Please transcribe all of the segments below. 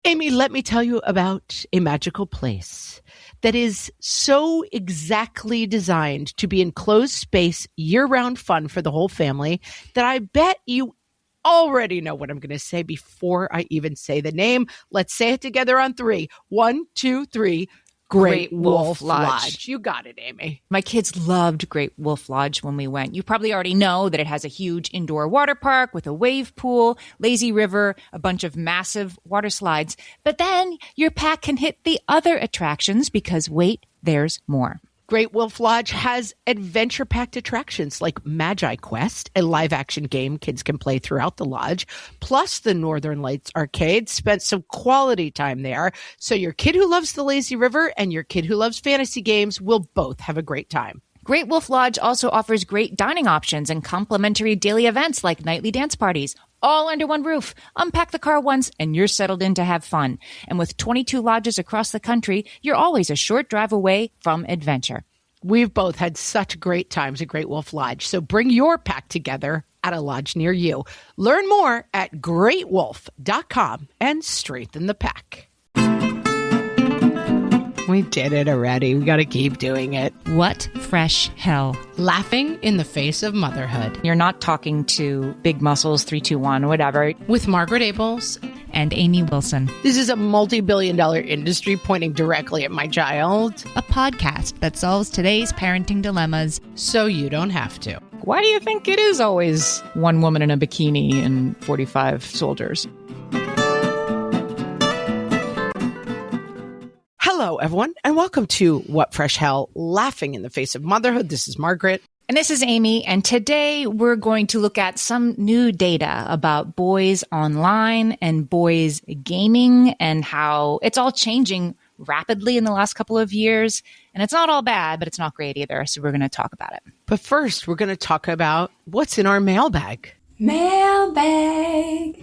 Amy, let me tell you about a magical place that is so exactly designed to be enclosed space, year-round fun for the whole family that I bet you already know what I'm going to say before I even say the name. Let's say it together on 3. 1, 2, 3. Great Wolf Lodge. You got it, Amy. My kids loved Great Wolf Lodge when we went. You probably already know that it has a huge indoor water park with a wave pool, lazy river, a bunch of massive water slides. But then your pack can hit the other attractions because, wait, there's more. Great Wolf Lodge has adventure-packed attractions like Magi Quest, a live-action game kids can play throughout the lodge, plus the Northern Lights Arcade. Spent some quality time there, so your kid who loves the lazy river and your kid who loves fantasy games will both have a great time. Great Wolf Lodge also offers great dining options and complimentary daily events like nightly dance parties, all under one roof. Unpack the car once and you're settled in to have fun. And with 22 lodges across the country, you're always a short drive away from adventure. We've both had such great times at Great Wolf Lodge, so bring your pack together at a lodge near you. Learn more at greatwolf.com and strengthen the pack. We did it already. We got to keep doing it. What fresh hell? Laughing in the face of motherhood. You're not talking to Big Muscles 321, whatever. With Margaret Abels and Amy Wilson. This is a multi-billion-dollar industry pointing directly at my child. A podcast that solves today's parenting dilemmas so you don't have to. Why do you think it is always one woman in a bikini and 45 soldiers? Hello, everyone, and welcome to What Fresh Hell, Laughing in the Face of Motherhood. This is Margaret. And this is Amy, and today we're going to look at some new data about boys online and boys gaming and how it's all changing rapidly in the last couple of years. And it's not all bad, but it's not great either, so we're going to talk about it. But first, we're going to talk about what's in our mailbag. Mailbag.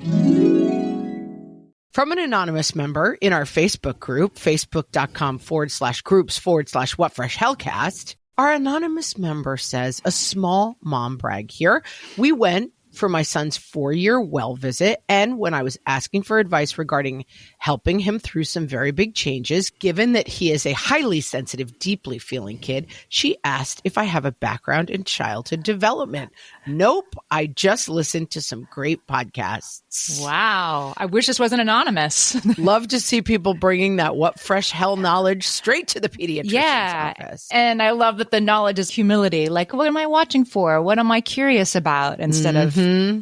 From an anonymous member in our Facebook group, facebook.com/groups/whatfreshhellcast, our anonymous member says, a small mom brag here. We went for my son's 4-year well visit, and when I was asking for advice regarding helping him through some very big changes, given that he is a highly sensitive, deeply feeling kid, she asked if I have a background in childhood development. Nope, I just listened to some great podcasts. Wow, I wish this wasn't anonymous. Love to see people bringing that what fresh hell knowledge straight to the pediatrician's office. And I love that the knowledge is humility. Like, what am I watching for? What am I curious about? Instead of,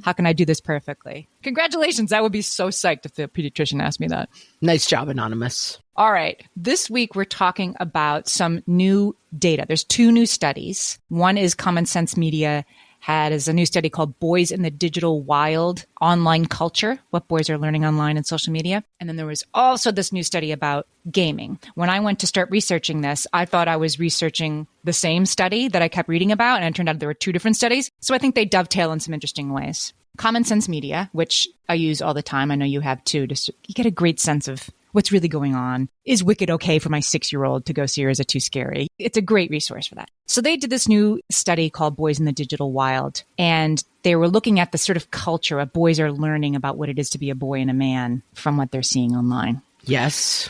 how can I do this perfectly? Congratulations. I would be so psyched if the pediatrician asked me that. Nice job, Anonymous. All right. This week, we're talking about some new data. There's 2 new studies. One is Common Sense Media has a new study called Boys in the Digital Wild, Online Culture, what boys are learning online and social media. And then there was also this new study about gaming. When I went to start researching this, I thought I was researching the same study that I kept reading about, and it turned out there were 2 different studies. So I think they dovetail in some interesting ways. Common Sense Media, which I use all the time, I know you have too, just you get a great sense of what's really going on. Is Wicked okay for my 6-year-old to go see, or is it too scary? It's a great resource for that. So they did this new study called Boys in the Digital Wild, and they were looking at the sort of culture of boys are learning about what it is to be a boy and a man from what they're seeing online. Yes.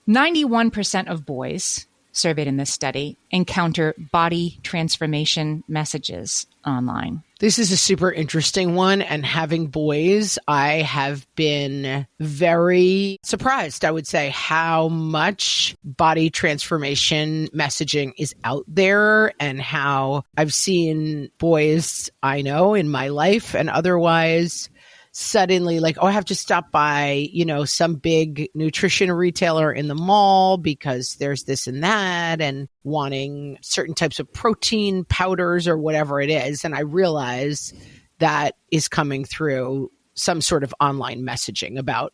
91% of boys surveyed in this study encounter body transformation messages online. This is a super interesting one, and having boys, I have been very surprised, I would say, how much body transformation messaging is out there and how I've seen boys I know in my life and otherwise suddenly like, oh, I have to stop by, some big nutrition retailer in the mall because there's this and that, and wanting certain types of protein powders or whatever it is. And I realize that is coming through some sort of online messaging about,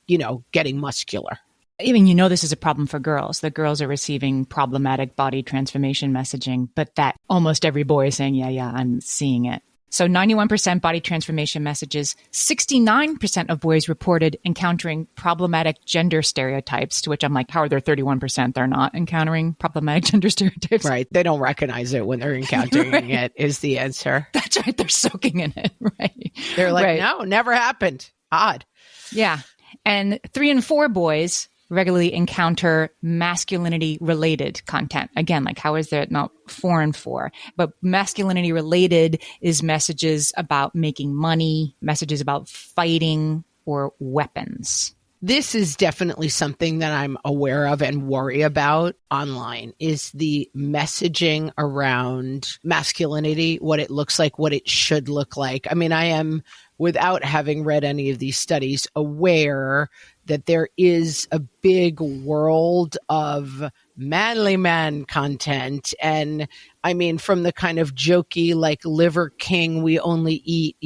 getting muscular. Even, this is a problem for girls. The girls are receiving problematic body transformation messaging, but that almost every boy is saying, yeah, I'm seeing it. So 91% body transformation messages, 69% of boys reported encountering problematic gender stereotypes, to which I'm like, how are there 31% they're not encountering problematic gender stereotypes? Right. They don't recognize it when they're encountering right. it is the answer. That's right. They're soaking in it. Right. They're like, right. No, never happened. Odd. Yeah. And 3 in 4 boys regularly encounter masculinity-related content. Again, like how is there not 4 and 4? But masculinity-related is messages about making money, messages about fighting, or weapons. This is definitely something that I'm aware of and worry about online is the messaging around masculinity, what it looks like, what it should look like. I mean, I am, without having read any of these studies, aware that there is a big world of manly man content. And I mean, from the kind of jokey, like Liver King, we only eat,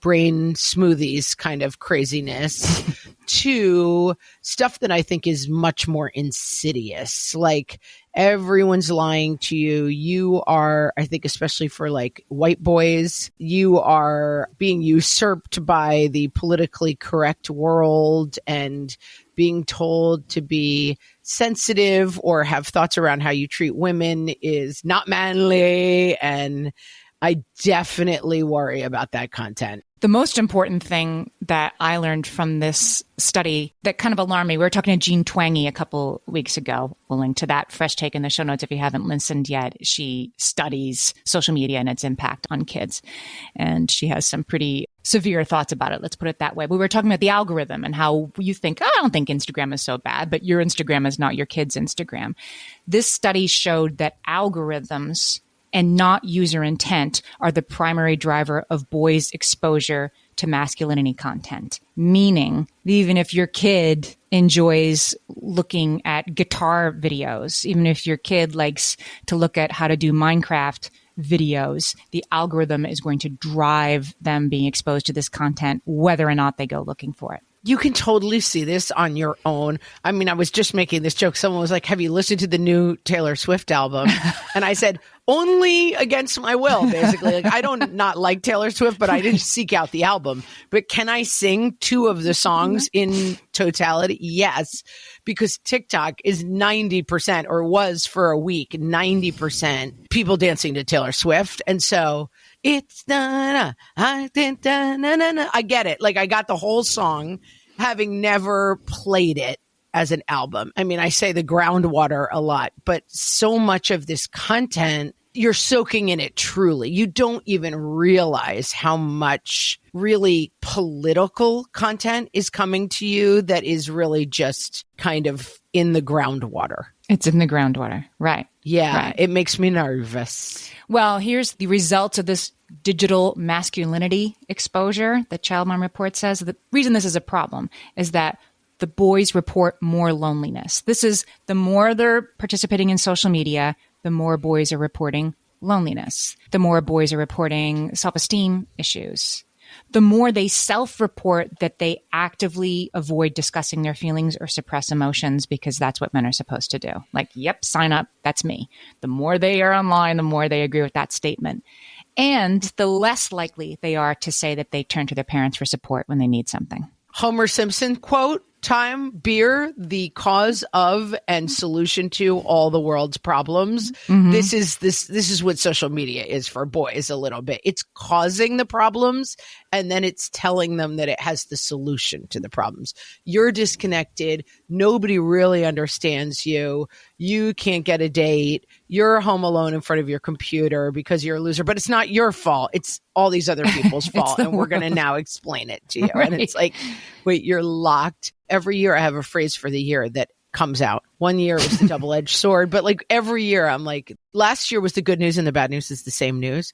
brain smoothies kind of craziness to stuff that I think is much more insidious. Like everyone's lying to you. You are, I think, especially for like white boys, you are being usurped by the politically correct world and being told to be sensitive or have thoughts around how you treat women is not manly. And I definitely worry about that content. The most important thing that I learned from this study that kind of alarmed me, we were talking to Jean Twangy a couple weeks ago. We'll link to that fresh take in the show notes if you haven't listened yet. She studies social media and its impact on kids. And she has some pretty severe thoughts about it. Let's put it that way. We were talking about the algorithm and how you think, I don't think Instagram is so bad, but your Instagram is not your kid's Instagram. This study showed that algorithms and not user intent are the primary driver of boys' exposure to masculinity content. Meaning, even if your kid enjoys looking at guitar videos, even if your kid likes to look at how to do Minecraft videos, the algorithm is going to drive them being exposed to this content, whether or not they go looking for it. You can totally see this on your own. I mean, I was just making this joke. Someone was like, have you listened to the new Taylor Swift album? And I said, only against my will, basically. Like, I don't not like Taylor Swift, but I didn't seek out the album. But can I sing 2 of the songs in totality? Yes, because TikTok is 90%, or was for a week, 90% people dancing to Taylor Swift. And so it's I get it. Like, I got the whole song, having never played it as an album. I mean, I say the groundwater a lot, but so much of this content, you're soaking in it truly. You don't even realize how much really political content is coming to you that is really just kind of in the groundwater. It's in the groundwater, right? Yeah, right. It makes me nervous. Well, here's the results of this digital masculinity exposure that Child Mom Report says. The reason this is a problem is that the boys report more loneliness. This is the more they're participating in social media, the more boys are reporting loneliness. The more boys are reporting self-esteem issues. The more they self-report that they actively avoid discussing their feelings or suppress emotions because that's what men are supposed to do. Like, yep, sign up, that's me. The more they are online, the more they agree with that statement. And the less likely they are to say that they turn to their parents for support when they need something. Homer Simpson quote time, beer, the cause of and solution to all the world's problems. Mm-hmm. This is what social media is for boys a little bit. It's causing the problems, and then it's telling them that it has the solution to the problems. You're disconnected. Nobody really understands you. You can't get a date. You're home alone in front of your computer because you're a loser, but it's not your fault. It's all these other people's fault. And we're going to now explain it to you. Right. And it's like, wait, you're locked. Every year I have a phrase for the year that comes out. One year was the double-edged sword, but like every year I'm like, last year was the good news and the bad news is the same news.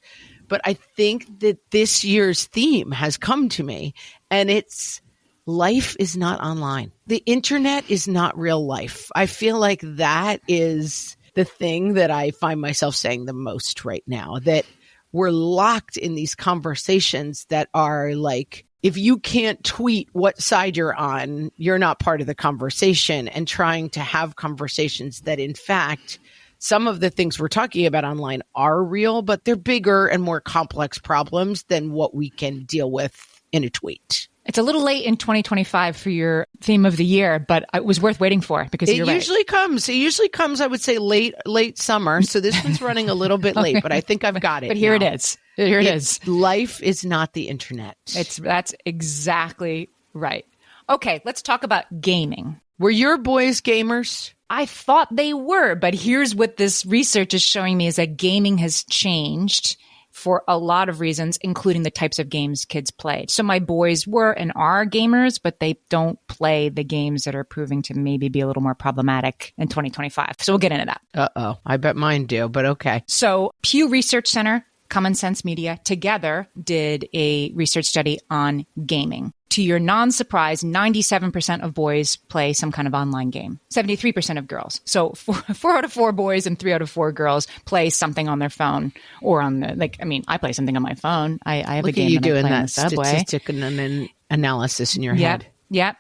But I think that this year's theme has come to me, and it's life is not online. The internet is not real life. I feel like that is the thing that I find myself saying the most right now, that we're locked in these conversations that are like, if you can't tweet what side you're on, you're not part of the conversation, and trying to have conversations that, in fact, some of the things we're talking about online are real, but they're bigger and more complex problems than what we can deal with in a tweet. It's a little late in 2025 for your theme of the year, but it was worth waiting for because you're right. It usually comes, I would say, late summer. So this one's running a little bit late, but I think I've got it. But here it is. Here it is. Life is not the internet. That's exactly right. Okay, let's talk about gaming. Were your boys gamers? I thought they were, but here's what this research is showing me is that gaming has changed for a lot of reasons, including the types of games kids played. So my boys were and are gamers, but they don't play the games that are proving to maybe be a little more problematic in 2025. So we'll get into that. Uh-oh. I bet mine do, but okay. So Pew Research Center, Common Sense Media together did a research study on gaming. To your non-surprise, 97% of boys play some kind of online game. 73% of girls. So four out of 4 boys and 3 out of 4 girls play something on their phone or on the, I play something on my phone. I have Look a game at you that I doing play on that the subway. statistical analysis in your head. Yep.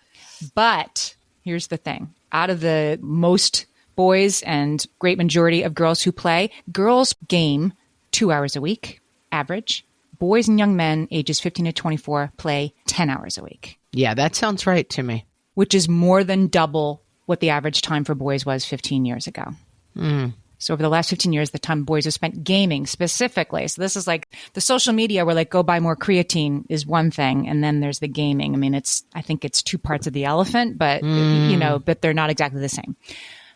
But here's the thing. Out of the most boys and great majority of girls who play, girls game 2 hours a week, average. Boys and young men ages 15 to 24 play 10 hours a week. Yeah, that sounds right to me. Which is more than double what the average time for boys was 15 years ago. So over the last 15 years, the time boys have spent gaming specifically. So this is like the social media where like go buy more creatine is one thing. And then there's the gaming. I think it's 2 parts of the elephant, but but they're not exactly the same.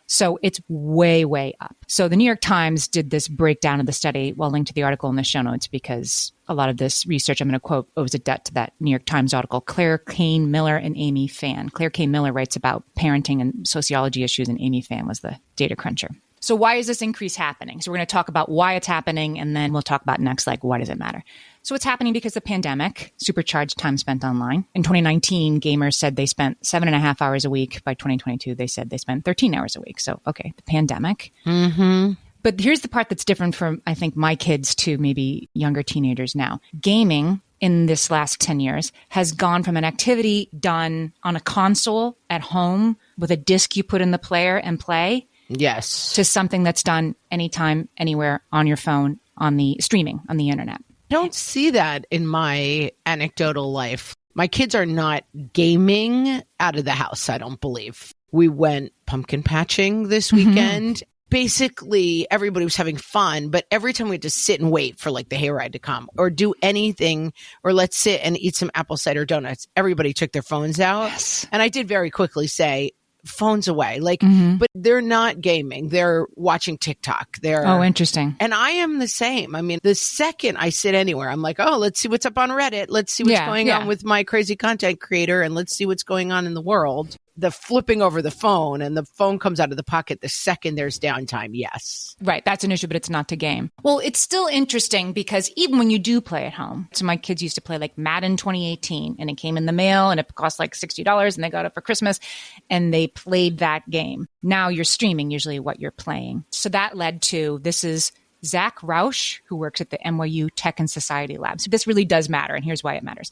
So it's way, way up. So the New York Times did this breakdown of the study. We'll link to the article in the show notes because a lot of this research I'm going to quote owes a debt to that New York Times article. Claire Kane Miller and Amy Fan. Claire Kane Miller writes about parenting and sociology issues, and Amy Fan was the data cruncher. So why is this increase happening? So we're going to talk about why it's happening, and then we'll talk about next, like, why does it matter? So it's happening because the pandemic supercharged time spent online. In 2019, gamers said they spent 7.5 hours a week. By 2022, they said they spent 13 hours a week. So, okay, the pandemic. But here's the part that's different from, I think, my kids to maybe younger teenagers now. Gaming in this last 10 years has gone from an activity done on a console at home with a disc you put in the player and play. Yes. To something that's done anytime, anywhere, on your phone, on the streaming, on the internet. I don't see that in my anecdotal life. My kids are not gaming out of the house, I don't believe. We went pumpkin patching this weekend. Basically, everybody was having fun, but every time we had to sit and wait for like the hayride to come or do anything, or let's sit and eat some apple cider donuts, everybody took their phones out. Yes. And I did very quickly say, phones away. But they're not gaming. They're watching TikTok. Oh, interesting. And I am the same. The second I sit anywhere, I'm like, oh, let's see what's up on Reddit. Let's see what's going on with my crazy content creator. And let's see what's going on in the world. The flipping over the phone and the phone comes out of the pocket the second there's downtime. Yes. Right. That's an issue, but it's not to game. Well, it's still interesting because even when you do play at home, so my kids used to play like Madden 2018 and it came in the mail and it cost like $60 and they got it for Christmas and they played that game. Now you're streaming usually what you're playing. So that led to, this is Zach Rausch, who works at the NYU Tech and Society Lab. So this really does matter, and here's why it matters.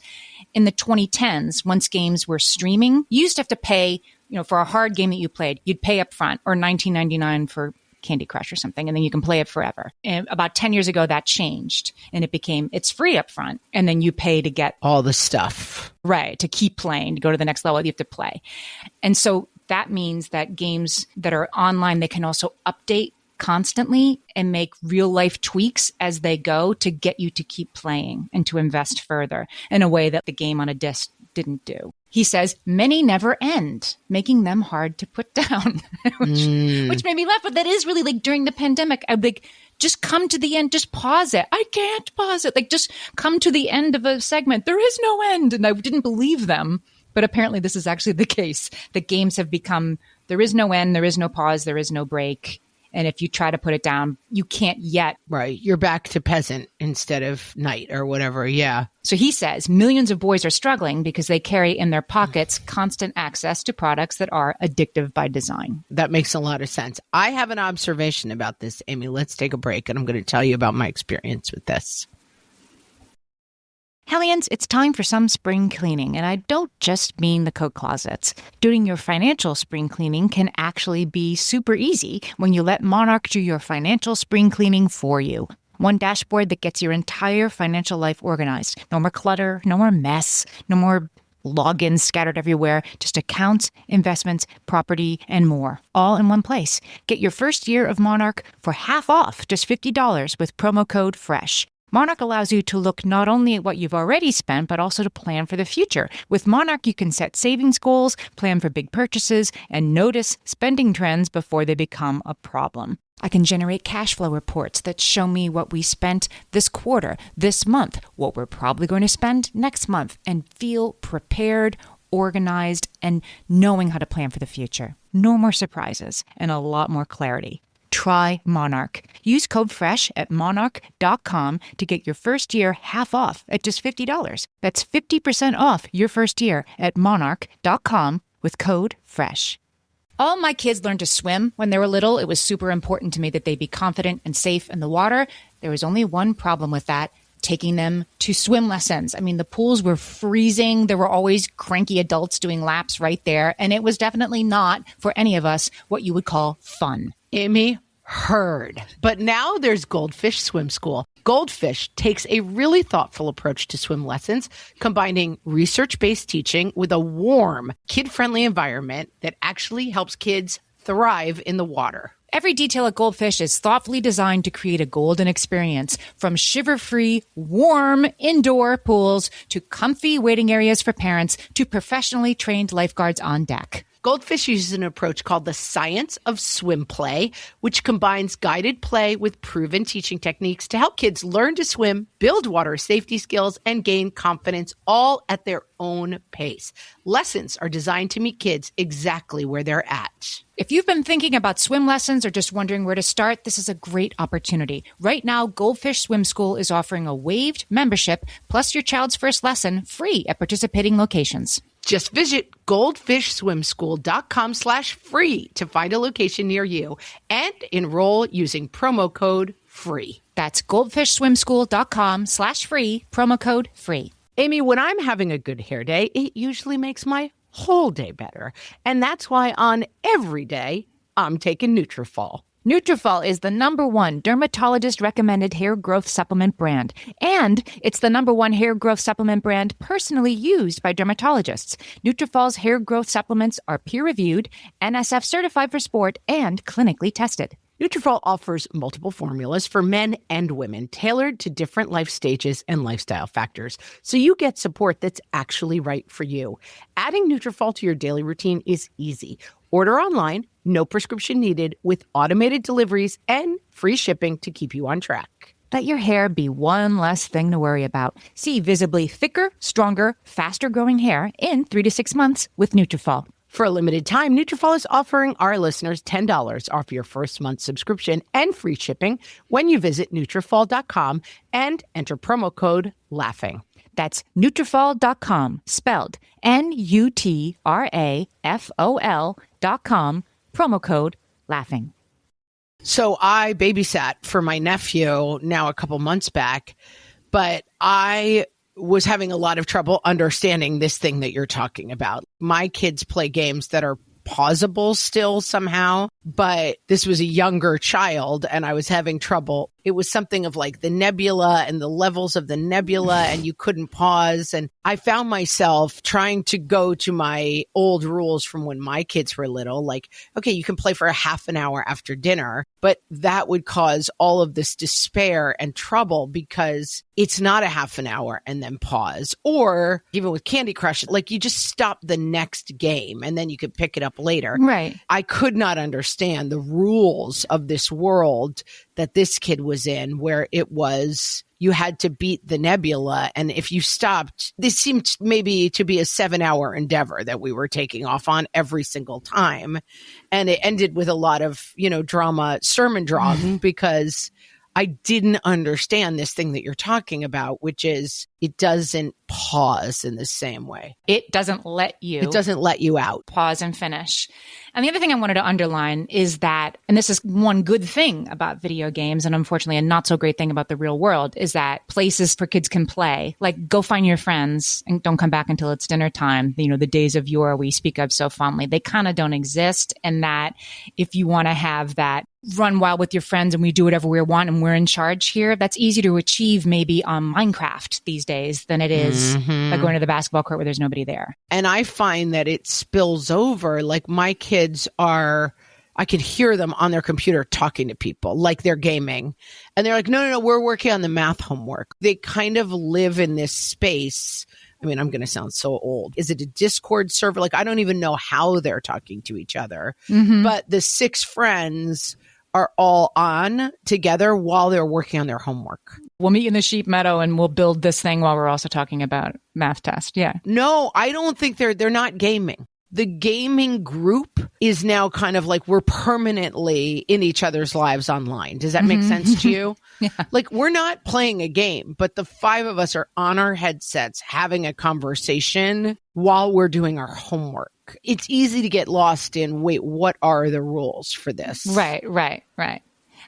In the 2010s, once games were streaming, you used to have to pay, for a hard game that you played, you'd pay up front, or $19.99 for Candy Crush or something, and then you can play it forever. And about 10 years ago, that changed, and it's free up front, and then you pay to get all the stuff. Right, to keep playing, to go to the next level, you have to play. And so that means that games that are online, they can also update constantly and make real life tweaks as they go to get you to keep playing and to invest further in a way that the game on a disc didn't do. He says many never end, making them hard to put down, which made me laugh. But that is really like during the pandemic, I'd like, just come to the end, just pause it. I can't pause it. Like just come to the end of a segment. There is no end. And I didn't believe them. But apparently this is actually the case. The games have become, there is no end, there is no pause, there is no break. And if you try to put it down, you can't yet. Right. You're back to peasant instead of knight or whatever. Yeah. So he says millions of boys are struggling because they carry in their pockets constant access to products that are addictive by design. That makes a lot of sense. I have an observation about this, Amy. Let's take a break and I'm going to tell you about my experience with this. Hellions, it's time for some spring cleaning, and I don't just mean the coat closets. Doing your financial spring cleaning can actually be super easy when you let Monarch do your financial spring cleaning for you. One dashboard that gets your entire financial life organized. No more clutter, no more mess, no more logins scattered everywhere, just accounts, investments, property, and more, all in one place. Get your first year of Monarch for half off, just $50 with promo code FRESH. Monarch allows you to look not only at what you've already spent, but also to plan for the future. With Monarch, you can set savings goals, plan for big purchases, and notice spending trends before they become a problem. I can generate cash flow reports that show me what we spent this quarter, this month, what we're probably going to spend next month, and feel prepared, organized, and knowing how to plan for the future. No more surprises and a lot more clarity. Try Monarch. Use code FRESH at monarch.com to get your first year half off at just $50. That's 50% off your first year at monarch.com with code FRESH. All my kids learned to swim when they were little. It was super important to me that they be confident and safe in the water. There was only one problem with that: taking them to swim lessons. I mean, the pools were freezing. There were always cranky adults doing laps right there. And it was definitely not, for any of us, what you would call fun. Amy, heard. But now there's Goldfish Swim School. Goldfish takes a really thoughtful approach to swim lessons, combining research-based teaching with a warm, kid-friendly environment that actually helps kids thrive in the water. Every detail at Goldfish is thoughtfully designed to create a golden experience, from shiver-free, warm indoor pools to comfy waiting areas for parents to professionally trained lifeguards on deck. Goldfish uses an approach called the science of swim play, which combines guided play with proven teaching techniques to help kids learn to swim, build water safety skills, and gain confidence, all at their own pace. Lessons are designed to meet kids exactly where they're at. If you've been thinking about swim lessons or just wondering where to start, this is a great opportunity. Right now, Goldfish Swim School is offering a waived membership plus your child's first lesson free at participating locations. Just visit goldfishswimschool.com/free to find a location near you and enroll using promo code FREE. That's goldfishswimschool.com/free, promo code FREE. Amy, when I'm having a good hair day, it usually makes my whole day better. And that's why on every day, I'm taking Nutrafol. Nutrafol is the #1 dermatologist-recommended hair growth supplement brand, and it's the #1 hair growth supplement brand personally used by dermatologists. Nutrafol's hair growth supplements are peer-reviewed, NSF certified for sport, and clinically tested. Nutrafol offers multiple formulas for men and women, tailored to different life stages and lifestyle factors, so you get support that's actually right for you. Adding Nutrafol to your daily routine is easy. Order online, no prescription needed, with automated deliveries and free shipping to keep you on track. Let your hair be one less thing to worry about. See visibly thicker, stronger, faster-growing hair in 3 to 6 months with Nutrafol. For a limited time, Nutrafol is offering our listeners $10 off your first month subscription and free shipping when you visit Nutrafol.com and enter promo code LAUGHING. That's Nutrafol.com, spelled Nutrafol.com, promo code LAUGHING. So I babysat for my nephew now a couple months back, but I was having a lot of trouble understanding this thing that you're talking about. My kids play games that are pausable still somehow, but this was a younger child and I was having trouble. It was something of like the nebula and the levels of the nebula, and you couldn't pause. And I found myself trying to go to my old rules from when my kids were little, like, okay, you can play for a half an hour after dinner, but that would cause all of this despair and trouble because it's not a half an hour and then pause. Or even with Candy Crush, like you just stop the next game and then you could pick it up later. Right. I could not understand the rules of this world that this kid was in, where it was you had to beat the nebula. And if you stopped, this seemed maybe to be a 7-hour endeavor that we were taking off on every single time. And it ended with a lot of, drama, sermon drama, because I didn't understand this thing that you're talking about, which is it doesn't pause in the same way. It doesn't let you. It doesn't let you out. Pause and finish. And the other thing I wanted to underline is that, and this is one good thing about video games, and unfortunately a not so great thing about the real world, is that places for kids can play, like go find your friends and don't come back until it's dinner time. The days of yore we speak of so fondly, they kind of don't exist. And that if you want to have that run wild with your friends and we do whatever we want and we're in charge here, that's easy to achieve maybe on Minecraft these days than it is by going to the basketball court where there's nobody there. And I find that it spills over. Like my kids are I could hear them on their computer talking to people like they're gaming. And they're like, no, we're working on the math homework. They kind of live in this space. I mean, I'm going to sound so old. Is it a Discord server? Like, I don't even know how they're talking to each other. But the 6 friends are all on together while they're working on their homework. We'll meet in the sheep meadow and we'll build this thing while we're also talking about math test. Yeah. No, I don't think they're not gaming. The gaming group is now kind of like we're permanently in each other's lives online. Does that make sense to you? Yeah. Like we're not playing a game, but the 5 of us are on our headsets having a conversation while we're doing our homework. It's easy to get lost in, wait, what are the rules for this? Right.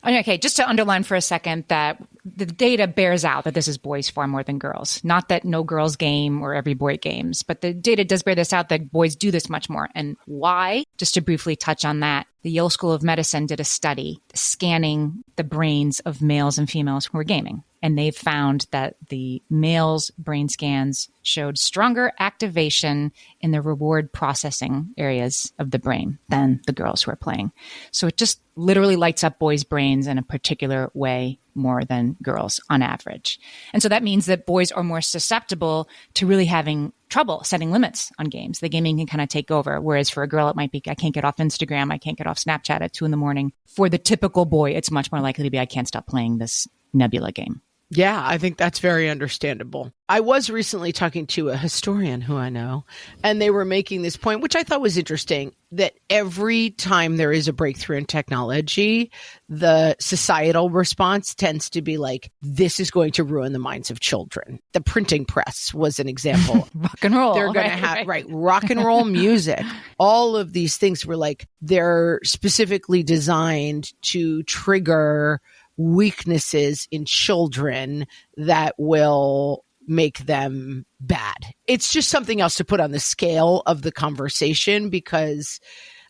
Okay, just to underline for a second that the data bears out that this is boys far more than girls. Not that no girls game or every boy games, but the data does bear this out that boys do this much more. And why? Just to briefly touch on that, the Yale School of Medicine did a study scanning the brains of males and females who were gaming. And they found that the males' brain scans showed stronger activation in the reward processing areas of the brain than the girls who are playing. So it just literally lights up boys' brains in a particular way more than girls on average. And so that means that boys are more susceptible to really having trouble setting limits on games. The gaming can kind of take over. Whereas for a girl, it might be, I can't get off Instagram. I can't get off Snapchat at 2 a.m. For the typical boy, it's much more likely to be, I can't stop playing this Nebula game. Yeah, I think that's very understandable. I was recently talking to a historian who I know, and they were making this point, which I thought was interesting, that every time there is a breakthrough in technology, the societal response tends to be like, this is going to ruin the minds of children. The printing press was an example. Rock and roll. They're going to have, rock and roll music. All of these things were like, they're specifically designed to trigger weaknesses in children that will make them bad. It's just something else to put on the scale of the conversation, because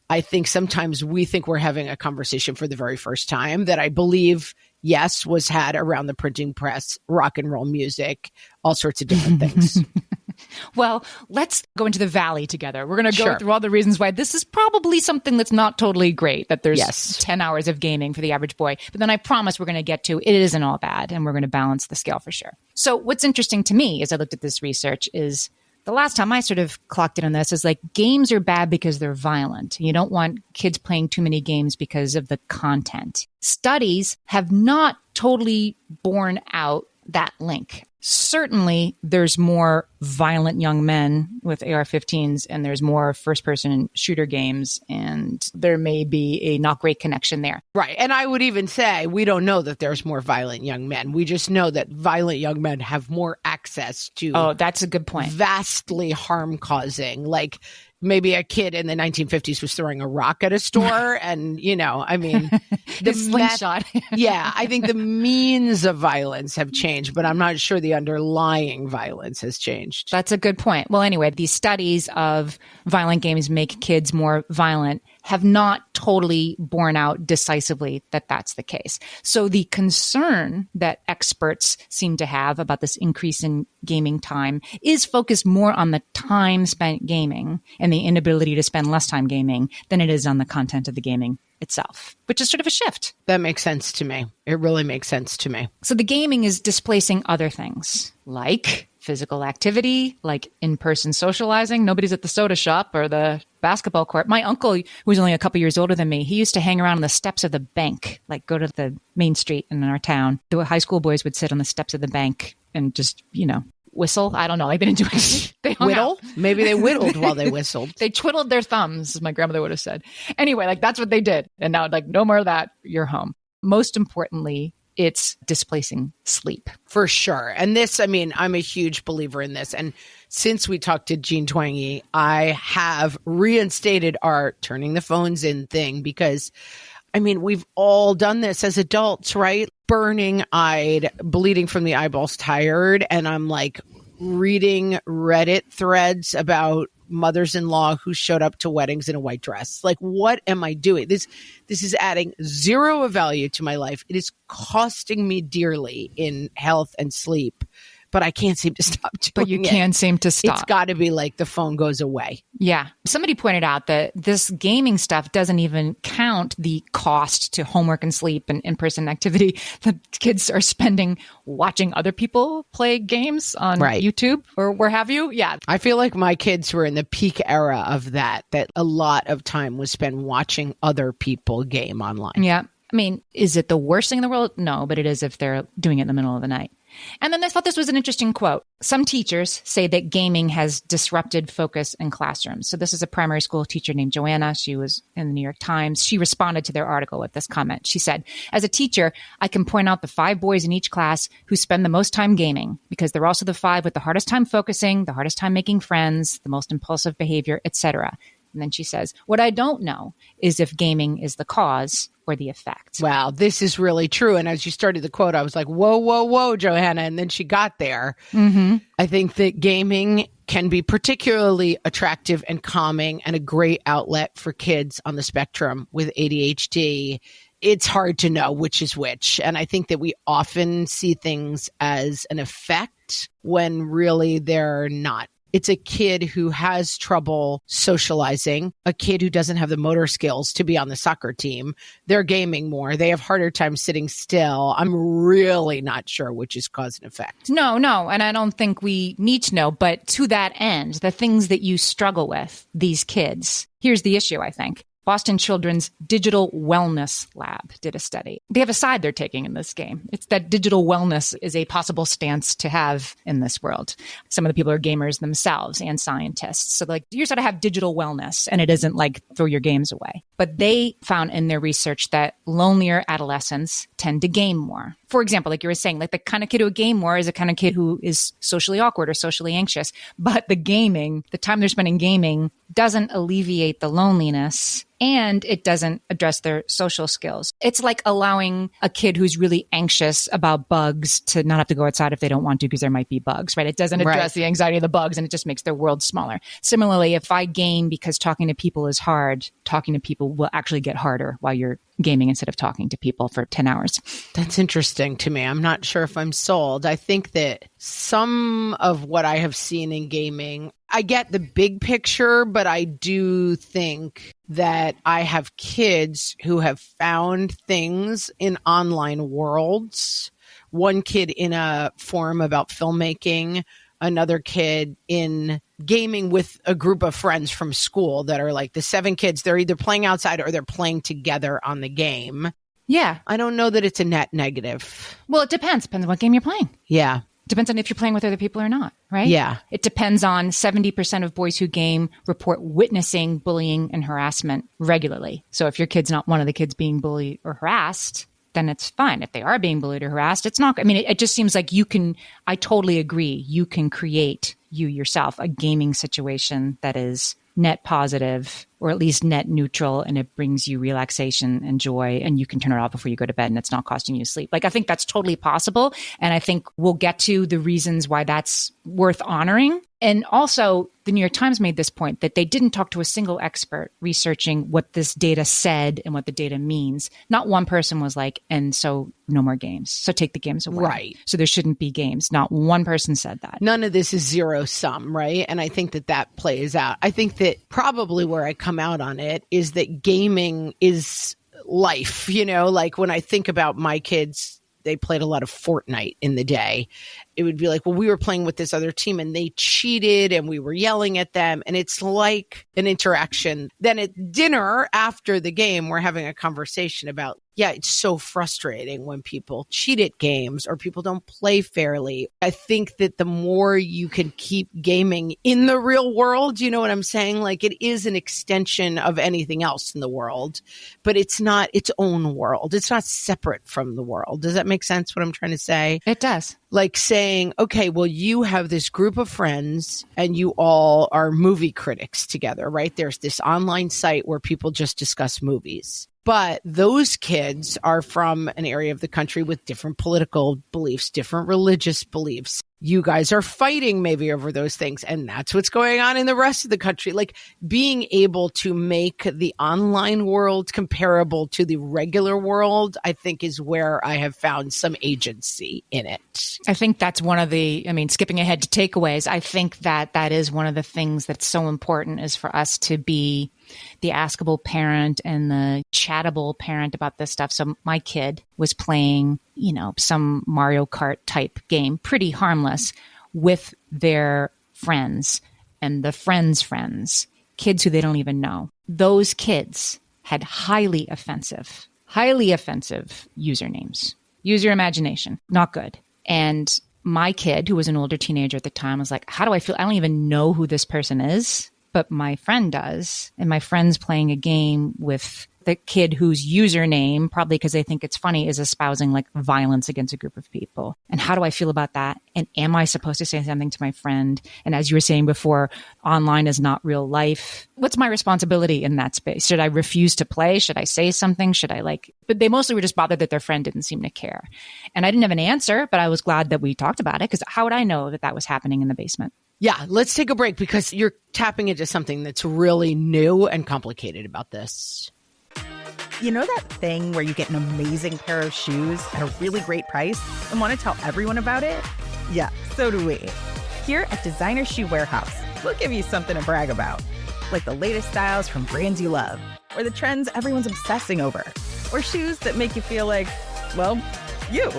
I think sometimes we think we're having a conversation for the very first time that I believe, yes, was had around the printing press, rock and roll music, all sorts of different things. Well, let's go into the valley together. We're going to go through all the reasons why this is probably something that's not totally great, that there's 10 hours of gaming for the average boy. But then I promise we're going to get to it isn't all bad, and we're going to balance the scale for sure. So what's interesting to me as I looked at this research is the last time I sort of clocked in on this is like games are bad because they're violent. You don't want kids playing too many games because of the content. Studies have not totally borne out that link. Certainly, there's more violent young men with AR-15s, and there's more first-person shooter games, and there may be a not great connection there. Right. And I would even say we don't know that there's more violent young men. We just know that violent young men have more access to that's a good point. Vastly harm-causing, like maybe a kid in the 1950s was throwing a rock at a store and, I mean, the slingshot. Yeah, I think the means of violence have changed, but I'm not sure the underlying violence has changed. That's a good point. Well, anyway, these studies of violent games make kids more violent have not totally borne out decisively that that's the case. So the concern that experts seem to have about this increase in gaming time is focused more on the time spent gaming and the inability to spend less time gaming than it is on the content of the gaming itself, which is sort of a shift. That makes sense to me. It really makes sense to me. So the gaming is displacing other things like physical activity, like in-person socializing. Nobody's at the soda shop or the basketball court. My uncle, who's only a couple years older than me, he used to hang around on the steps of the bank, like go to the main street in our town. The high school boys would sit on the steps of the bank and just, whistle. I don't know. Like they didn't do anything. They hung whittle? out. Maybe they whittled while they whistled. They twiddled their thumbs, as my grandmother would have said. Anyway, like that's what they did. And now like no more of that. You're home. Most importantly, it's displacing sleep. For sure. And this, I mean, I'm a huge believer in this. And since we talked to Jean Twangy, I have reinstated our turning the phones in thing because, I mean, we've all done this as adults, right? Burning eyed, bleeding from the eyeballs, tired. And I'm like reading Reddit threads about mothers-in-law who showed up to weddings in a white dress. Like, what am I doing? This is adding zero value to my life. It is costing me dearly in health and sleep. but I can't seem to stop doing it. But you can't seem to stop. It's got to be like the phone goes away. Yeah. Somebody pointed out that this gaming stuff doesn't even count the cost to homework and sleep and in-person activity that kids are spending watching other people play games on YouTube or where have you. Yeah. I feel like my kids were in the peak era of that a lot of time was spent watching other people game online. Yeah. I mean, is it the worst thing in the world? No, but it is if they're doing it in the middle of the night. And then I thought this was an interesting quote. Some teachers say that gaming has disrupted focus in classrooms. So this is a primary school teacher named Joanna. She was in the New York Times. She responded to their article with this comment. She said, as a teacher, I can point out the 5 boys in each class who spend the most time gaming because they're also the 5 with the hardest time focusing, the hardest time making friends, the most impulsive behavior, etc. And then she says, what I don't know is if gaming is the cause or the effect. Wow, this is really true. And as you started the quote, I was like, whoa, whoa, whoa, Johanna. And then she got there. Mm-hmm. I think that gaming can be particularly attractive and calming and a great outlet for kids on the spectrum with ADHD. It's hard to know which is which. And I think that we often see things as an effect when really they're not. It's a kid who has trouble socializing, a kid who doesn't have the motor skills to be on the soccer team. They're gaming more. They have harder time sitting still. I'm really not sure which is cause and effect. No. And I don't think we need to know. But to that end, the things that you struggle with, these kids, here's the issue, I think. Boston Children's Digital Wellness Lab did a study. They have a side they're taking in this game. It's that digital wellness is a possible stance to have in this world. Some of the people are gamers themselves and scientists. So like, here's how to have digital wellness. And it isn't like throw your games away. But they found in their research that lonelier adolescents tend to game more. For example, like you were saying, like the kind of kid who would game more is a kind of kid who is socially awkward or socially anxious. But the time they're spending gaming doesn't alleviate the loneliness and it doesn't address their social skills. It's like allowing a kid who's really anxious about bugs to not have to go outside if they don't want to because there might be bugs, right? It doesn't address the anxiety of the bugs and it just makes their world smaller. Similarly, if I game because talking to people is hard, talking to people will actually get harder while you're gaming instead of talking to people for 10 hours. That's interesting to me. I'm not sure if I'm sold. I think that some of what I have seen in gaming, I get the big picture, but I do think that I have kids who have found things in online worlds. One kid in a forum about filmmaking, another kid in gaming with a group of friends from school that are like the 7 kids. They're either playing outside or they're playing together on the game. Yeah. I don't know that it's a net negative. Well, it depends. Depends on what game you're playing. Yeah. Depends on if you're playing with other people or not, right? Yeah. It depends on 70% of boys who game report witnessing bullying and harassment regularly. So if your kid's not one of the kids being bullied or harassed, then it's fine. If they are being bullied or harassed, it's not. I mean, it just seems like I totally agree. You can create you yourself a gaming situation that is net positive or at least net neutral, and it brings you relaxation and joy, and you can turn it off before you go to bed and it's not costing you sleep. Like, I think that's totally possible. And I think we'll get to the reasons why that's worth honoring. And also, the New York Times made this point that they didn't talk to a single expert researching what this data said and what the data means. Not one person was like, and so no more games. So take the games away. Right. So there shouldn't be games. Not one person said that. None of this is zero sum, right? And I think that plays out. I think that probably where I come out on it is that gaming is life. You know, like when I think about my kids, they played a lot of Fortnite in the day. It would be like, well, we were playing with this other team and they cheated and we were yelling at them. And it's like an interaction. Then at dinner after the game, we're having a conversation about, yeah, it's so frustrating when people cheat at games or people don't play fairly. I think that the more you can keep gaming in the real world, you know what I'm saying? Like, it is an extension of anything else in the world, but it's not its own world. It's not separate from the world. Does that make sense what I'm trying to say? It does. Like saying, okay, well, you have this group of friends and you all are movie critics together, right? There's this online site where people just discuss movies. But those kids are from an area of the country with different political beliefs, different religious beliefs. You guys are fighting maybe over those things. And that's what's going on in the rest of the country. Like being able to make the online world comparable to the regular world, I think is where I have found some agency in it. I think that's one of the, skipping ahead to takeaways, I think that is one of the things that's so important is for us to be the askable parent and the chattable parent about this stuff. So my kid was playing, some Mario Kart type game, pretty harmless, with their friends and the friends' friends, kids who they don't even know. Those kids had highly offensive usernames. Use your imagination. Not good. And my kid, who was an older teenager at the time, was like, how do I feel? I don't even know who this person is, but my friend does. And my friend's playing a game with the kid whose username, probably because they think it's funny, is espousing like violence against a group of people. And how do I feel about that? And am I supposed to say something to my friend? And as you were saying before, online is not real life. What's my responsibility in that space? Should I refuse to play? Should I say something? But they mostly were just bothered that their friend didn't seem to care. And I didn't have an answer, but I was glad that we talked about it because how would I know that was happening in the basement? Yeah, let's take a break because you're tapping into something that's really new and complicated about this. You know that thing where you get an amazing pair of shoes at a really great price and want to tell everyone about it? Yeah, so do we. Here at Designer Shoe Warehouse, we'll give you something to brag about, like the latest styles from brands you love, or the trends everyone's obsessing over, or shoes that make you feel like, well, you.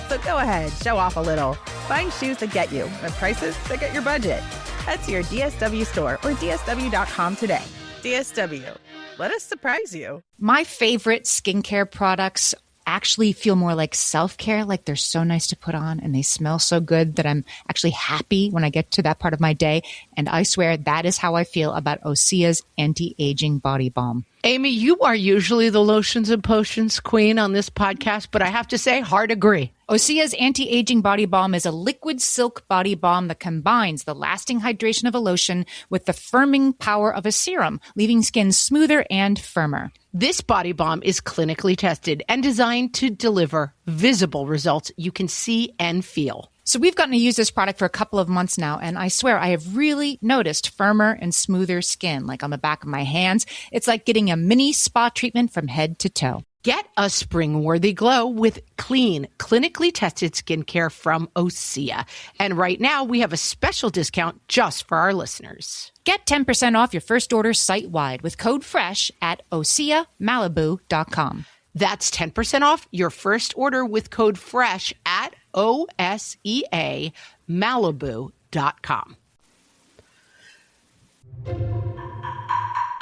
So go ahead, show off a little. Find shoes that get you at prices that get your budget. Head to your DSW store or DSW.com today. DSW. Let us surprise you. My favorite skincare products actually feel more like self-care, like they're so nice to put on and they smell so good that I'm actually happy when I get to that part of my day. And I swear that is how I feel about Osea's anti-aging body balm. Amy, you are usually the lotions and potions queen on this podcast, but I have to say, hard agree. Osea's anti-aging body balm is a liquid silk body balm that combines the lasting hydration of a lotion with the firming power of a serum, leaving skin smoother and firmer. This body balm is clinically tested and designed to deliver visible results you can see and feel. So we've gotten to use this product for a couple of months now, and I swear I have really noticed firmer and smoother skin, like on the back of my hands. It's like getting a mini spa treatment from head to toe. Get a spring-worthy glow with clean, clinically tested skincare from Osea. And right now, we have a special discount just for our listeners. Get 10% off your first order site-wide with code FRESH at OseaMalibu.com. That's 10% off your first order with code FRESH at OSEAMalibu.com.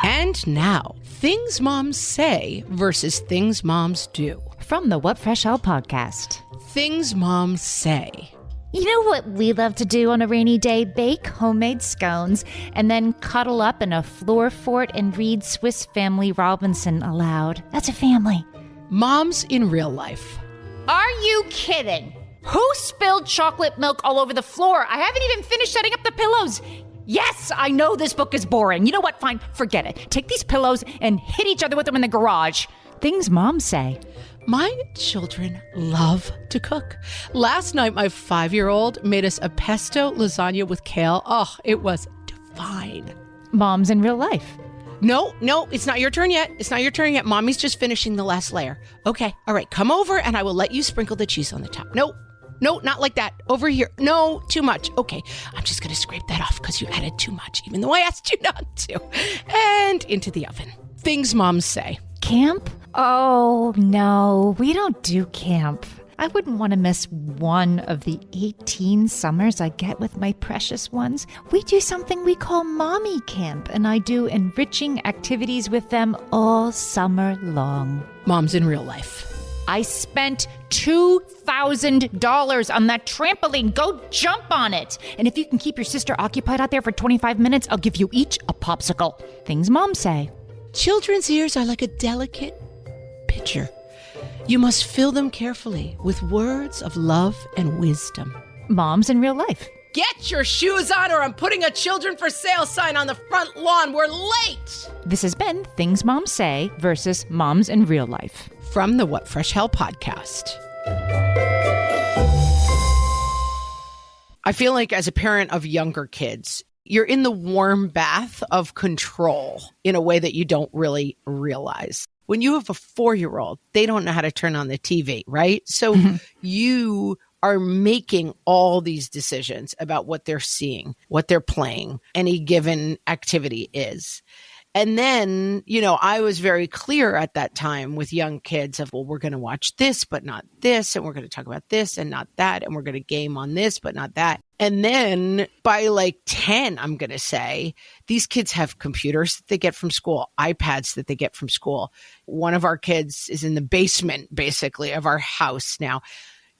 And now, things moms say versus things moms do. From the What Fresh Hell podcast. Things moms say. You know what we love to do on a rainy day? Bake homemade scones and then cuddle up in a floor fort and read Swiss Family Robinson aloud. That's a family. Moms in real life. Are you kidding? Who spilled chocolate milk all over the floor? I haven't even finished setting up the pillows. Yes, I know this book is boring. You know what? Fine, forget it. Take these pillows and hit each other with them in the garage. Things moms say. My children love to cook. Last night, my 5-year-old made us a pesto lasagna with kale. Oh, it was divine. Moms in real life. No, it's not your turn yet. Mommy's just finishing the last layer. Okay, all right, come over and I will let you sprinkle the cheese on the top. No, not like that. Over here. No, too much. Okay, I'm just going to scrape that off because you added too much, even though I asked you not to. And into the oven. Things moms say. Camp? Oh, no, we don't do camp. I wouldn't want to miss one of the 18 summers I get with my precious ones. We do something we call Mommy Camp, and I do enriching activities with them all summer long. Moms in real life. I spent $2,000 on that trampoline. Go jump on it. And if you can keep your sister occupied out there for 25 minutes, I'll give you each a popsicle. Things moms say. Children's ears are like a delicate pitcher. You must fill them carefully with words of love and wisdom. Moms in real life. Get your shoes on or I'm putting a children for sale sign on the front lawn. We're late. This has been Things Moms Say versus Moms in Real Life. From the What Fresh Hell podcast. I feel like as a parent of younger kids, you're in the warm bath of control in a way that you don't really realize. When you have a 4-year-old, they don't know how to turn on the TV, right? So you are making all these decisions about what they're seeing, what they're playing, any given activity is. And then, I was very clear at that time with young kids of, well, we're going to watch this, but not this. And we're going to talk about this and not that. And we're going to game on this, but not that. And then by like 10, I'm going to say, these kids have computers that they get from school, iPads that they get from school. One of our kids is in the basement, basically, of our house now.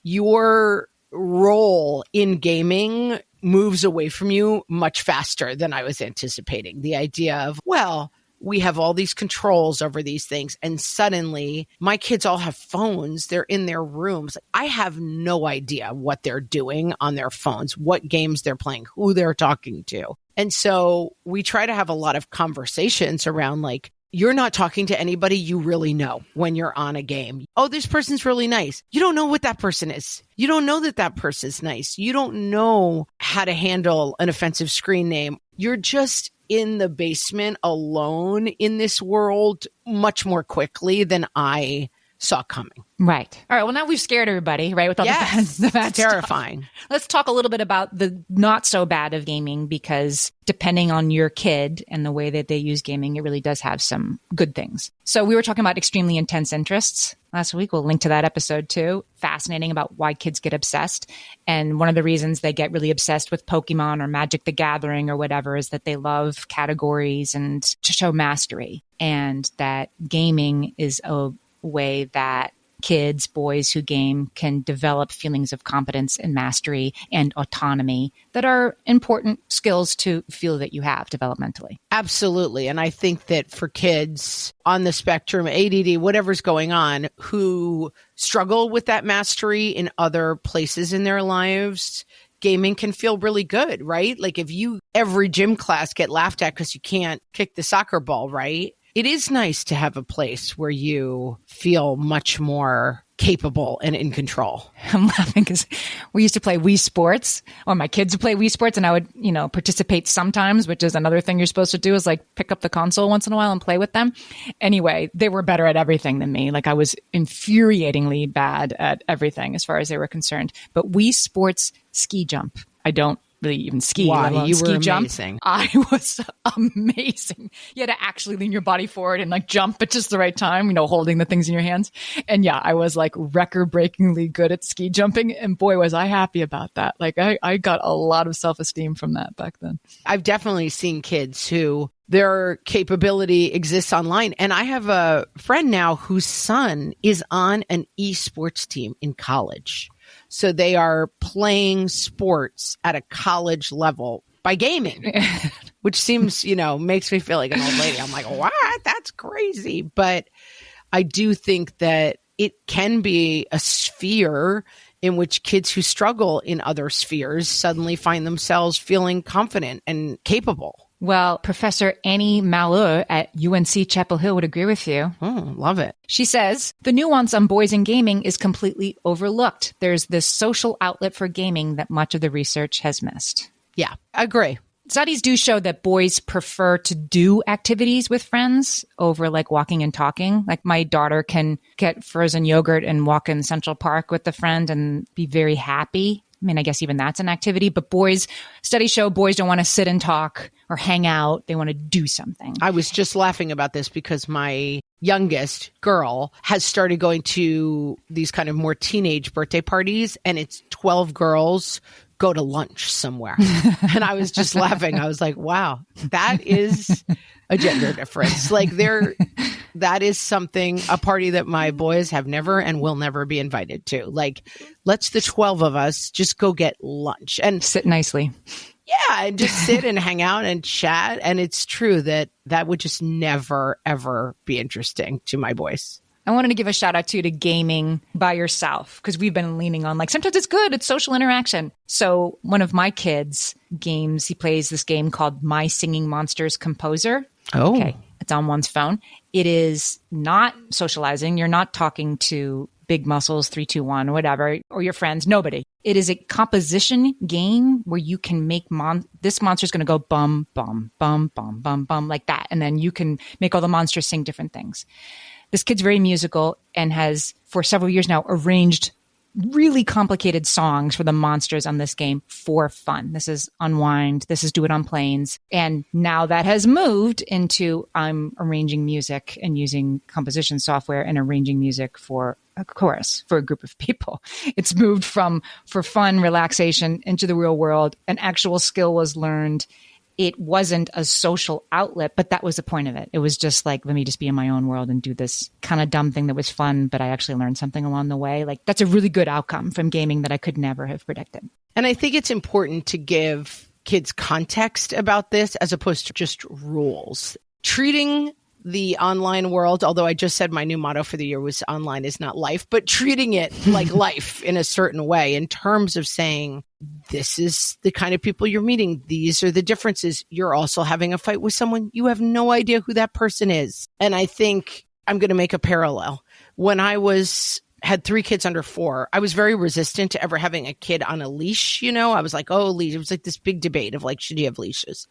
Your role in gaming moves away from you much faster than I was anticipating. The idea of, well, we have all these controls over these things. And suddenly my kids all have phones. They're in their rooms. I have no idea what they're doing on their phones, what games they're playing, who they're talking to. And so we try to have a lot of conversations around like, you're not talking to anybody you really know when you're on a game. Oh, this person's really nice. You don't know what that person is. You don't know that that person's nice. You don't know how to handle an offensive screen name. You're just in the basement alone in this world much more quickly than I saw coming. Right. All right. Well, now we've scared everybody, right? With all the bad terrifying stuff. Let's talk a little bit about the not so bad of gaming, because depending on your kid and the way that they use gaming, it really does have some good things. So we were talking about extremely intense interests last week. We'll link to that episode too. Fascinating about why kids get obsessed. And one of the reasons they get really obsessed with Pokemon or Magic the Gathering or whatever is that they love categories and to show mastery, and that gaming is a way that kids, boys who game, can develop feelings of competence and mastery and autonomy that are important skills to feel that you have developmentally. Absolutely. And I think that for kids on the spectrum, ADD, whatever's going on, who struggle with that mastery in other places in their lives, gaming can feel really good, right? Like if you every gym class get laughed at because you can't kick the soccer ball, right? It is nice to have a place where you feel much more capable and in control. I'm laughing because we used to play Wii Sports, or my kids would play Wii Sports, and I would, participate sometimes, which is another thing you're supposed to do, is like pick up the console once in a while and play with them. Anyway, they were better at everything than me. Like I was infuriatingly bad at everything as far as they were concerned. But Wii Sports ski jump, I don't really even ski. Wow, you were jump. amazing. I was amazing. You had to actually lean your body forward and like jump at just the right time, holding the things in your hands. And yeah, I was like record-breakingly good at ski jumping. And boy, was I happy about that. Like I got a lot of self-esteem from that back then. I've definitely seen kids who their capability exists online. And I have a friend now whose son is on an esports team in college. So they are playing sports at a college level by gaming, which seems, makes me feel like an old lady. I'm like, what? That's crazy. But I do think that it can be a sphere in which kids who struggle in other spheres suddenly find themselves feeling confident and capable. Well, Professor Annie Malheur at UNC Chapel Hill would agree with you. Oh, love it. She says, the nuance on boys and gaming is completely overlooked. There's this social outlet for gaming that much of the research has missed. Yeah, I agree. Studies do show that boys prefer to do activities with friends over like walking and talking. Like my daughter can get frozen yogurt and walk in Central Park with a friend and be very happy. I mean, I guess even that's an activity, but studies show boys don't want to sit and talk or hang out. They want to do something. I was just laughing about this because my youngest girl has started going to these kind of more teenage birthday parties, and it's 12 girls go to lunch somewhere. And I was just laughing. I was like, wow, that is a gender difference. Like that is a party that my boys have never and will never be invited to. Like, let's the 12 of us just go get lunch and sit nicely. Yeah, and just sit and hang out and chat. And it's true that would just never, ever be interesting to my boys. I wanted to give a shout out to gaming by yourself, because we've been leaning on sometimes it's good, it's social interaction. So one of my kids' games, he plays this game called My Singing Monsters Composer. Oh. Okay. It's on one's phone. It is not socializing. You're not talking to Big Muscles 321 whatever, or your friends, nobody. It is a composition game where you can make this monster's going to go bum, bum, bum, bum, bum, bum, like that. And then you can make all the monsters sing different things. This kid's very musical and has, for several years now, arranged really complicated songs for the monsters on this game for fun. This is Unwind. This is Do It on Planes. And now that has moved into I'm arranging music and using composition software and arranging music for a chorus for a group of people. It's moved from for fun, relaxation into the real world. An actual skill was learned. It wasn't a social outlet, but that was the point of it. It was just let me just be in my own world and do this kind of dumb thing that was fun, but I actually learned something along the way. That's a really good outcome from gaming that I could never have predicted. And I think it's important to give kids context about this as opposed to just rules. Treating the online world, although I just said my new motto for the year was online is not life, but treating it like life in a certain way in terms of saying, this is the kind of people you're meeting. These are the differences. You're also having a fight with someone. You have no idea who that person is. And I think I'm going to make a parallel. When I had 3 kids under 4, I was very resistant to ever having a kid on a leash. I was like, oh, leash. It was this big debate of should you have leashes?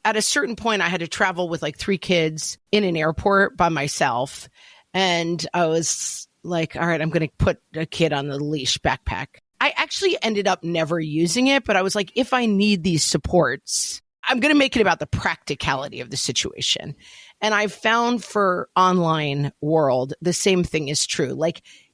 At a certain point, I had to travel with 3 kids in an airport by myself. And I was like, all right, I'm going to put a kid on the leash backpack. I actually ended up never using it, but I was like, if I need these supports, I'm going to make it about the practicality of the situation. And I've found for online world, the same thing is true.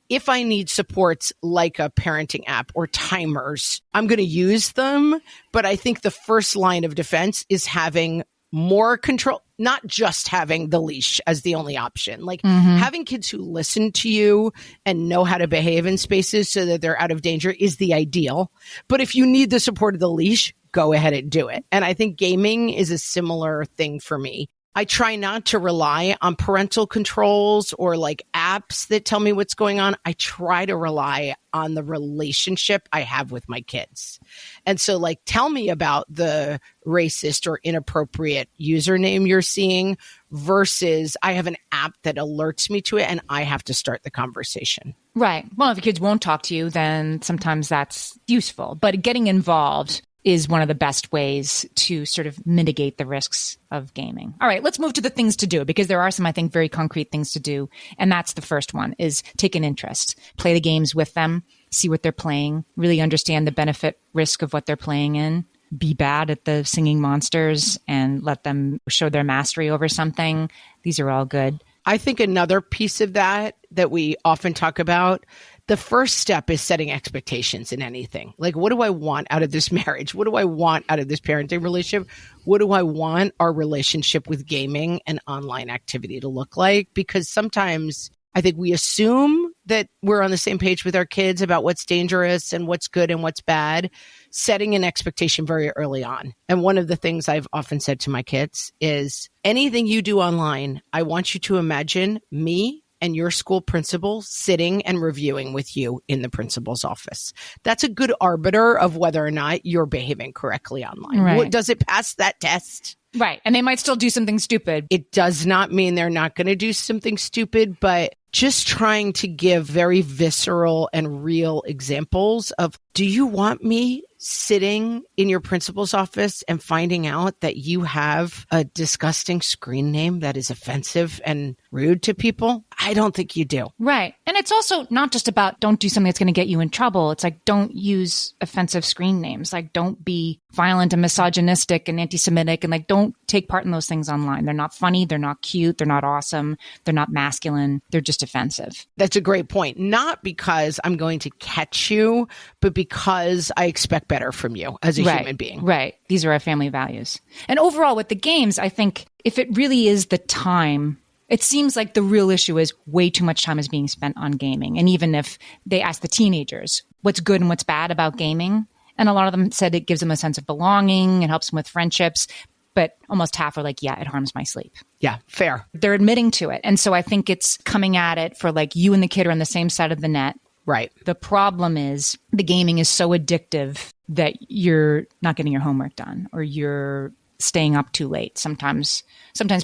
If I need supports like a parenting app or timers, I'm going to use them. But I think the first line of defense is having more control, not just having the leash as the only option. Having kids who listen to you and know how to behave in spaces so that they're out of danger is the ideal. But if you need the support of the leash, go ahead and do it. And I think gaming is a similar thing for me. I try not to rely on parental controls or apps that tell me what's going on. I try to rely on the relationship I have with my kids. And so tell me about the racist or inappropriate username you're seeing versus I have an app that alerts me to it and I have to start the conversation. Right. Well, if your kids won't talk to you, then sometimes that's useful. But getting involved is one of the best ways to sort of mitigate the risks of gaming. All right, let's move to the things to do, because there are some, I think, very concrete things to do. And that's the first one, is take an interest. Play the games with them, see what they're playing, really understand the benefit risk of what they're playing in. Be bad at the singing monsters and let them show their mastery over something. These are all good. I think another piece of that we often talk about, the first step is setting expectations in anything. What do I want out of this marriage? What do I want out of this parenting relationship? What do I want our relationship with gaming and online activity to look like? Because sometimes I think we assume that we're on the same page with our kids about what's dangerous and what's good and what's bad, setting an expectation very early on. And one of the things I've often said to my kids is, anything you do online, I want you to imagine me and your school principal sitting and reviewing with you in the principal's office. That's a good arbiter of whether or not you're behaving correctly online. Right. Does it pass that test? Right. And they might still do something stupid. It does not mean they're not going to do something stupid, but just trying to give very visceral and real examples of, do you want me sitting in your principal's office and finding out that you have a disgusting screen name that is offensive and rude to people? I don't think you do. Right. And it's also not just about don't do something that's going to get you in trouble. It's don't use offensive screen names. Don't be violent and misogynistic and anti-Semitic, and don't take part in those things online. They're not funny. They're not cute. They're not awesome. They're not masculine. They're just offensive. That's a great point. Not because I'm going to catch you, but because I expect better from you as a human being. Right. These are our family values. And overall with the games, I think if it really is the time, it seems like the real issue is way too much time is being spent on gaming. And even if they ask the teenagers what's good and what's bad about gaming, and a lot of them said it gives them a sense of belonging, it helps them with friendships. but almost half are like, yeah, it harms my sleep. Yeah, fair. They're admitting to it. And so I think it's coming at it for like you and the kid are on the same side of the net. Right. The problem is the gaming is so addictive that you're not getting your homework done or you're staying up too late. Sometimes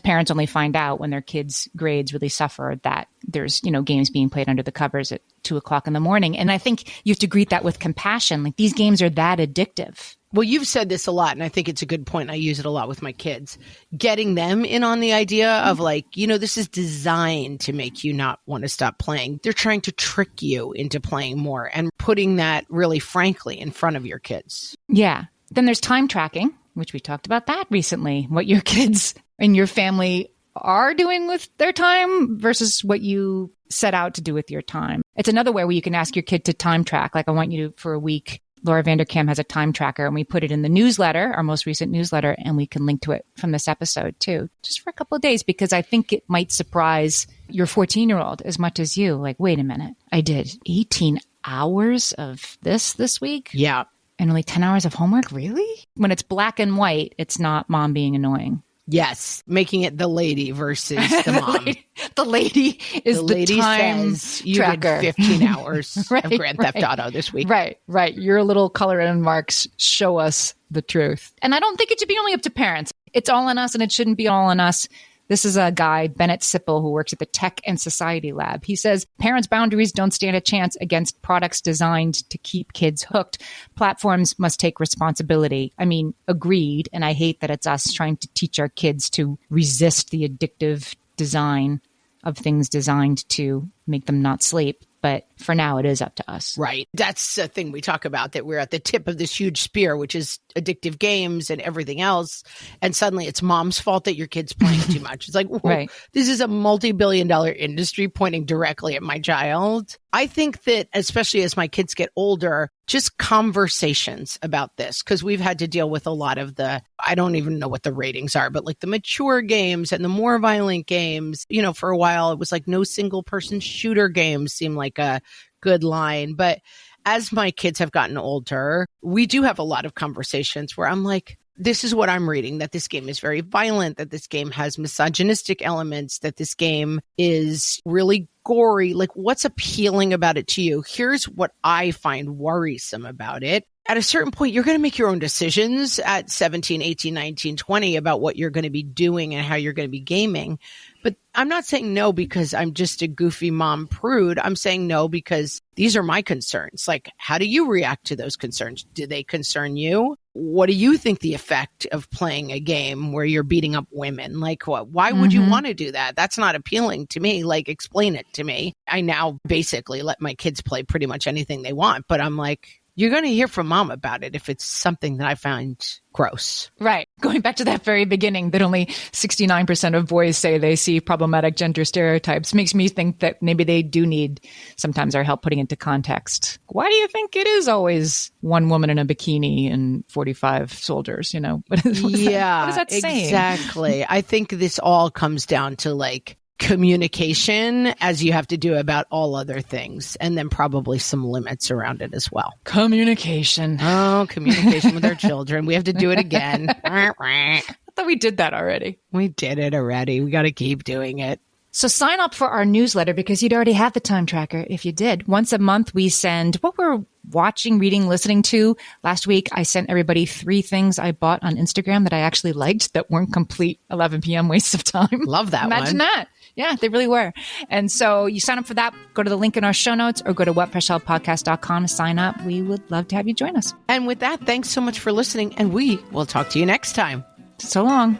parents only find out when their kids' grades really suffer that there's, games being played under the covers at 2:00 in the morning. And I think you have to greet that with compassion. Like these games are that addictive. Well, you've said this a lot, and I think it's a good point. I use it a lot with my kids. Getting them in on the idea of like, this is designed to make you not want to stop playing. They're trying to trick you into playing more and putting that really frankly in front of your kids. Yeah. Then there's time tracking, which we talked about that recently, what your kids and your family are doing with their time versus what you set out to do with your time. It's another way where you can ask your kid to time track. Like I want you to, for a week, Laura Vanderkam has a time tracker and we put it in the newsletter, our most recent newsletter, and we can link to it from this episode too, just for a couple of days, because I think it might surprise your 14-year-old as much as you. Like, wait a minute, I did 18 hours of this week? Yeah. And only 10 hours of homework? Really? When it's black and white, it's not mom being annoying. Yes. Making it the lady versus the mom. The lady is the time says you tracker. did 15 hours Right, of Grand Theft Auto this week. Right. Your little color and marks show us the truth. And I don't think it should be only up to parents. It's all on us and it shouldn't be all on us. This is a guy, Bennett Sippel, who works at the Tech and Society Lab. He says parents' boundaries don't stand a chance against products designed to keep kids hooked. Platforms must take responsibility. I mean, agreed. And I hate that it's us trying to teach our kids to resist the addictive design of things designed to make them not sleep. But for now, it is up to us. Right. That's a thing we talk about, that we're at the tip of this huge spear, which is addictive games and everything else. And suddenly it's mom's fault that your kid's playing too much. It's like, whoa, Right. This is a multi-billion-dollar industry pointing directly at my child. I think that especially as my kids get older, just conversations about this, because we've had to deal with a lot of I don't even know what the ratings are, but like the mature games and the more violent games. For a while, it was like no single person shooter games seemed like a good line. But as my kids have gotten older, we do have a lot of conversations where I'm like, this is what I'm reading, that this game is very violent, that this game has misogynistic elements, that this game is really gory. Like, what's appealing about it to you? Here's what I find worrisome about it. At a certain point, you're going to make your own decisions at 17, 18, 19, 20 about what you're going to be doing and how you're going to be gaming. But I'm not saying no because I'm just a goofy mom prude. I'm saying no because these are my concerns. Like, how do you react to those concerns? Do they concern you? What do you think the effect of playing a game where you're beating up women? Like, what? Why would you want to do that? That's not appealing to me. Like, explain it to me. I now basically let my kids play pretty much anything they want, but I'm like, you're going to hear from mom about it if it's something that I find gross. Right. Going back to that very beginning, that only 69% of boys say they see problematic gender stereotypes makes me think that maybe they do need sometimes our help putting into context. Why do you think it is always one woman in a bikini and 45 soldiers? What is that saying? Exactly. I think this all comes down to like communication, as you have to do about all other things, and then probably some limits around it as well. Communication With our children. We have to do it again. I thought we did that already. We did it already. We got to keep doing it. So sign up for our newsletter because you'd already have the time tracker if you did. Once a month, we send what we're watching, reading, listening to. Last week, I sent everybody 3 things I bought on Instagram that I actually liked that weren't complete 11 p.m. wastes of time. Love that Imagine that. Yeah, they really were. And so you sign up for that, go to the link in our show notes or go to whatfreshhellpodcast.com to sign up. We would love to have you join us. And with that, thanks so much for listening, and we will talk to you next time. So long.